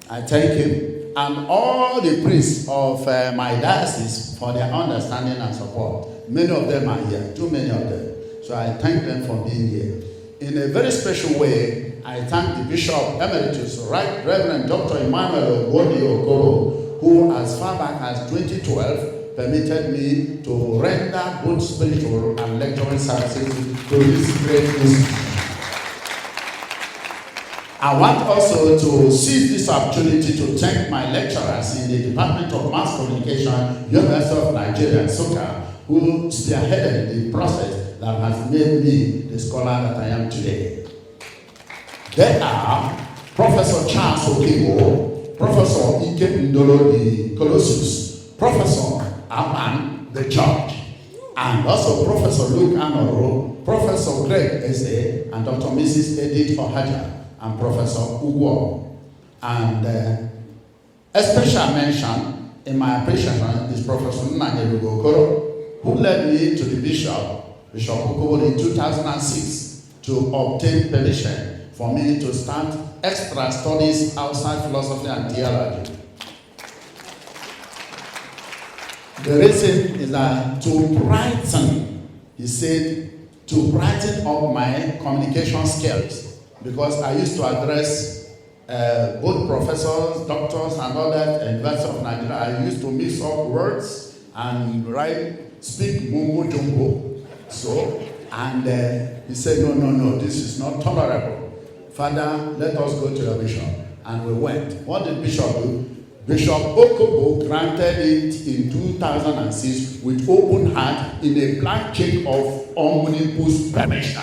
I thank him and all the priests of my diocese for their understanding and support. Many of them are here, too many of them. So I thank them for being here. In a very special way, I thank the Bishop Emeritus, Right Reverend Dr. Emmanuel Ogwodi Okoro, who as far back as 2012 permitted me to render both spiritual and lecturing services to this great institution. I want also to seize this opportunity to thank my lecturers in the Department of Mass Communication, University of Nigeria, Nsukka, who spearheaded the process that has made me the scholar that I am today. They are Professor Charles Okibo, Professor Ike Ndolo the Colossus, Professor Aman the Judge, and also Professor Luke Anoro, Professor Greg Eze, and Dr. Mrs. Edith Ohaja, and Professor Ugwo. And a special mention in my appreciation is Professor Nnanye Okoro, who led me to the Bishop Okobo in 2006 to obtain permission for me to start extra studies outside philosophy and theology. The reason is that to brighten, he said, to brighten up my communication skills, because I used to address both professors, doctors, and others in University of Nigeria. I used to mix up words and speak mumbo jumbo. So, and he said, no, this is not tolerable. Father, let us go to your bishop. And we went. What did Bishop do? Bishop Okobo granted it in 2006 with open heart in a blank check of omnibus permission.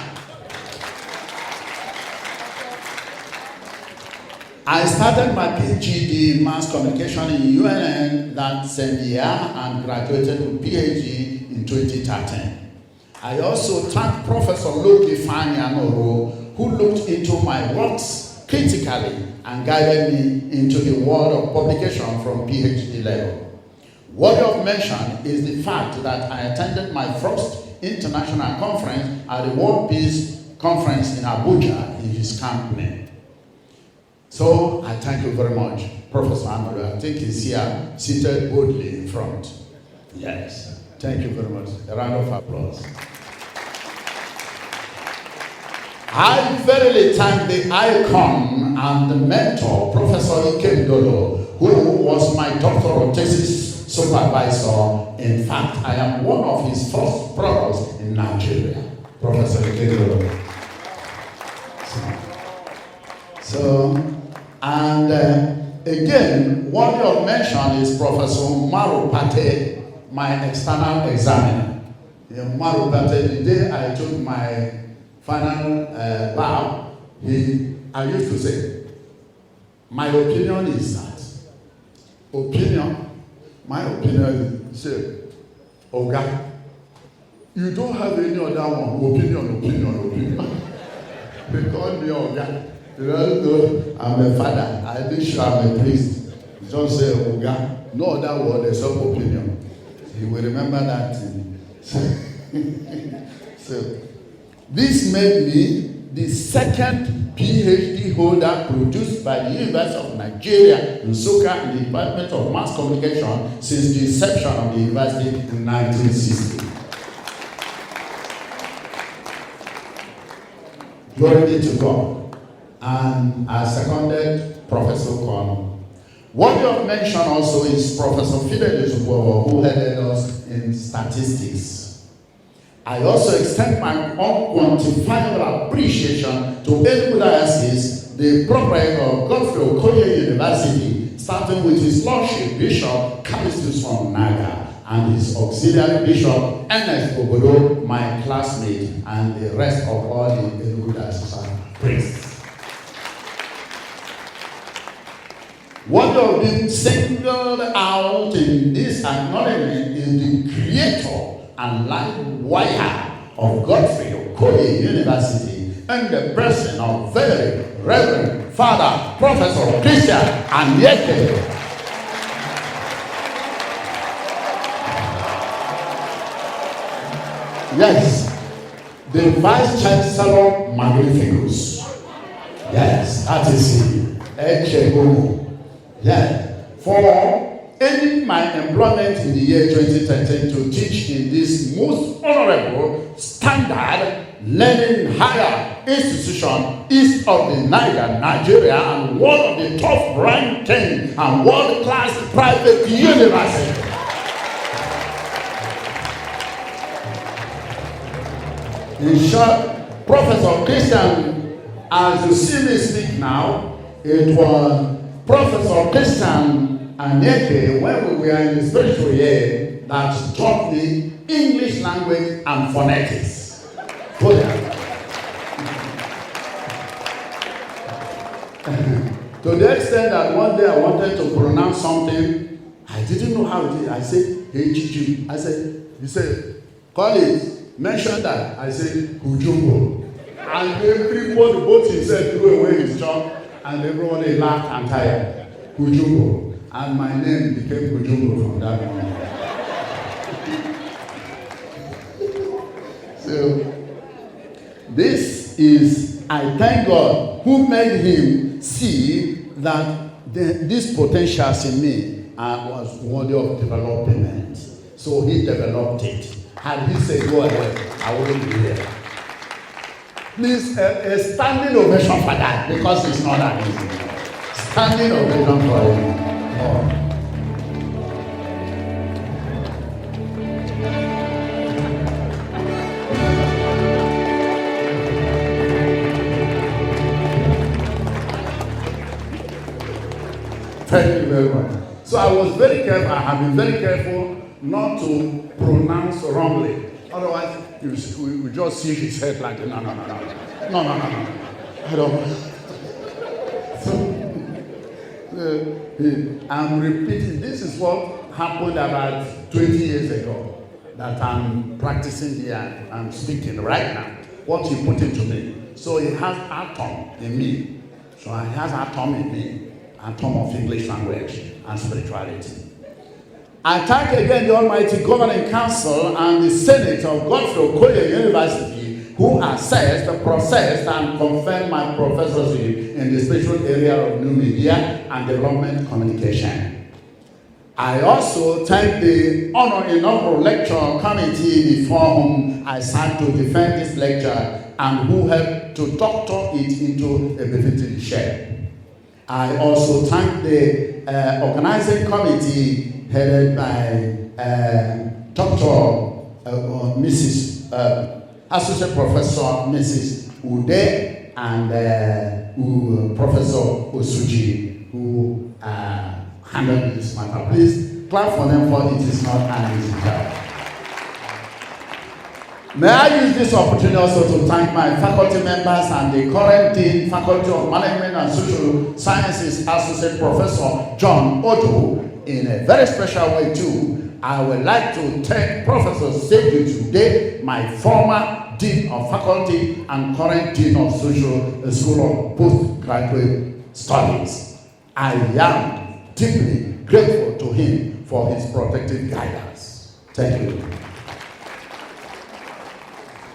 I started my PhD in mass communication in UNN that same year and graduated with PhD in 2013. I also thank Professor Luke Anoro, who looked into my works critically and guided me into the world of publication from PhD level. Worthy of mention is the fact that I attended my first international conference at the World Peace Conference in Abuja in his company. So I thank you very much, Professor Anoro. I think he's here, seated boldly in front. Yes, thank you very much. A round of applause. I verily thank the icon and the mentor, Professor Ike Ndolo, who was my doctoral thesis supervisor. In fact, I am one of his first brothers in Nigeria, Professor Ike Ndolo. And again, worthy of mention is Professor Maru Pate, my external examiner. Maru Pate, the day I took my final bow, I used to say, my opinion is that. My opinion is, say, Oga, you don't have any other one. Opinion. They call me Oga. You know, I'm a father. I didn't sure I'm a priest. Just say Oga. No other word except opinion. You will remember that. So, this made me the second PhD holder produced by the University of Nigeria in Nsukka in the Department of Mass Communication since the inception of the university in 1960. Glory be to God. And I seconded Professor Kwame. Worthy of mention also is Professor Fidelis Ugwowo, who headed us in statistics. I also extend my unquantifiable appreciation to Enugu Diocese, the proprietor of Godfrey Okoye University, starting with his Lordship Bishop Callistus from Naga and his auxiliary Bishop Ernest Obodo, my classmate, and the rest of all the Enugu Diocesan priests. What you have been singled out in this acknowledgement is the creator and life wire of Godfrey Okoye University and the person of very Reverend Father Professor Christian Anyeke. Yes, the Vice Chancellor Magnificus. Yes, that is him. Yeah. For ending my employment in the year 2013 to teach in this most honorable standard learning higher institution east of the Niger, Nigeria, and one of the top ranking and world-class private university. In short, Professor Christian, as you see me speak now, it was Professor Christian Anyeke, when we were in the spiritual year, that taught me English language and phonetics. To the extent that one day I wanted to pronounce something, I didn't know how it is. I said, hey, Chichi. I said, he said, call it, mention that. I said, Kujumbo. And everybody, both himself, threw away his chalk. And everybody laughed and tired. Kujumbo. And my name became Kujumbo from that moment. So, this is, I thank God, who made him see that this potentials in me was worthy of development. So he developed it. Had he said, go ahead, I wouldn't be here. Please, a standing ovation for that, because it's not that easy. Standing ovation for him. Oh. Thank you very much. So I was very careful, I have been very careful not to pronounce wrongly. Otherwise, you just see his head like, no. I don't. So, I'm repeating, this is what happened about 20 years ago that I'm practicing here, I'm speaking right now. What he put into me. So he has atom in me. So he has atom in me, atom of English language and spirituality. I thank again the Almighty Governing Council and the Senate of Godfrey Okoye University, who assessed, processed, and confirmed my professorship in the spiritual area of new media and development communication. I also thank the Honor Inaugural Lecture Committee before whom I sat to defend this lecture and who helped to doctor it into a befitting shape. I also thank the organizing committee headed by Dr. Mrs. Associate Professor Mrs. Ude and Professor Osuji, who handled this matter. Please clap for them, for it is not an easy job. May I use this opportunity also to thank my faculty members and the current Dean, Faculty of Management and Social Sciences Associate Professor John Odo. In a very special way too, I would like to thank Professor Seju today, my former Dean of Faculty and current Dean of Social School of Postgraduate Studies. I am deeply grateful to him for his protective guidance. Thank you.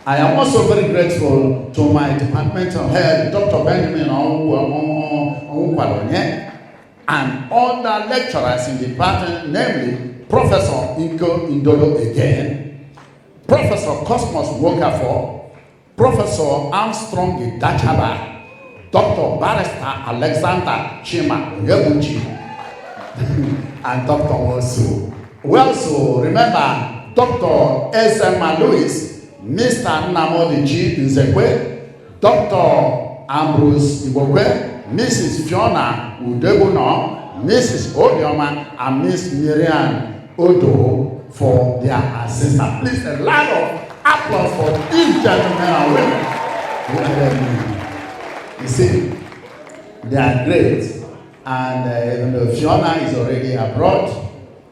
I am also very grateful to my departmental head, Dr. Benjamin Onwukwalonye, and other lecturers in the department, namely Professor Inko Indolo again, Professor Cosmos Wokafo, Professor Armstrong Idachaba, Dr. Barrister Alexander Chima Yebuchi, and Dr. Wosu. We also remember Dr. S.M. Louis, Mr. Nnamdi Nzekwe, Dr. Ambrose Ibokwe, Mrs. Fiona Udebono, Mrs. Odioma, and Miss Miriam Odo for their assistance. Please, a lot of applause for these gentlemen and women. You see, they are great. And even though Fiona is already abroad,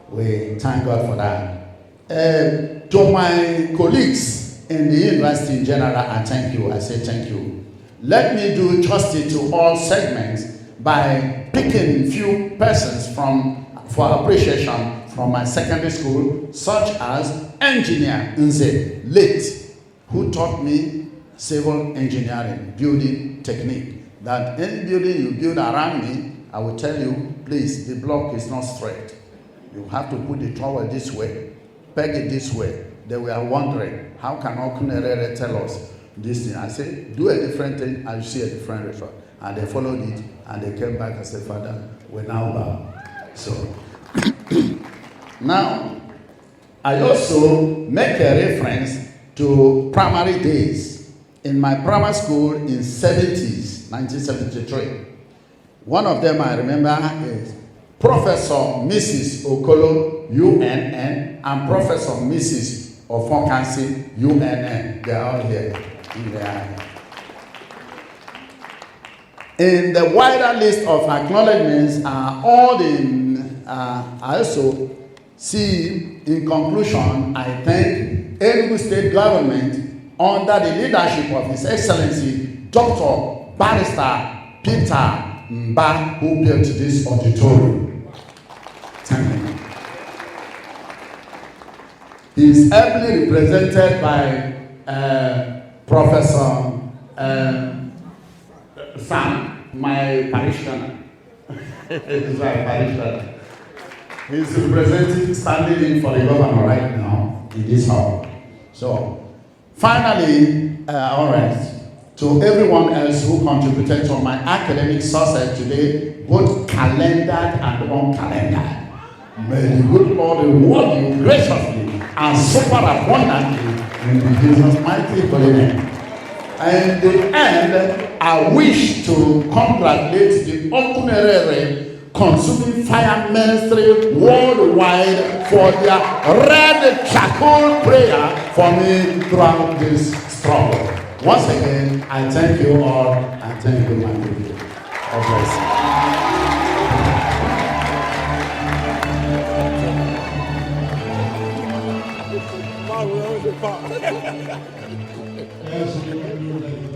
we thank God for that. To my colleagues in the university in general, I thank you. I say thank you. Let me do justice to all segments by picking few persons for appreciation from my secondary school, such as Engineer Nze, late, who taught me civil engineering, building technique. That any building you build around me, I will tell you, please, the block is not straight. You have to put the trowel this way, peg it this way. They were wondering, how can Okunerere tell us this thing? I said, do a different thing and you see a different result. And they followed it and they came back and said, Father, we're now bound. So, now, I also make a reference to primary days. In my primary school in 70s, 1973, one of them I remember is Professor Mrs. Okolo, UNN, and Professor Mrs. Ofonkansi, UNN. They are all here. In the wider list of acknowledgements are all the, I also see, in conclusion, I thank Enugu State Government under the leadership of His Excellency, Dr. Barrister Peter Mba, who built this auditorium. Thank you. He is ably represented by Professor Sam, my parishioner. He's my parishioner. He's representing, standing in for the governor right now in this hall. So, finally, all right, to everyone else who contributed to my academic success today, both calendared and uncalendared, may the good Lord reward you graciously and super abundantly in Jesus' mighty holy name. And in the end, I wish to congratulate the Okunerere Consuming Fire Ministry worldwide for their red charcoal prayer for me throughout this struggle. Once again, I thank you all and thank you, my people. God bless you.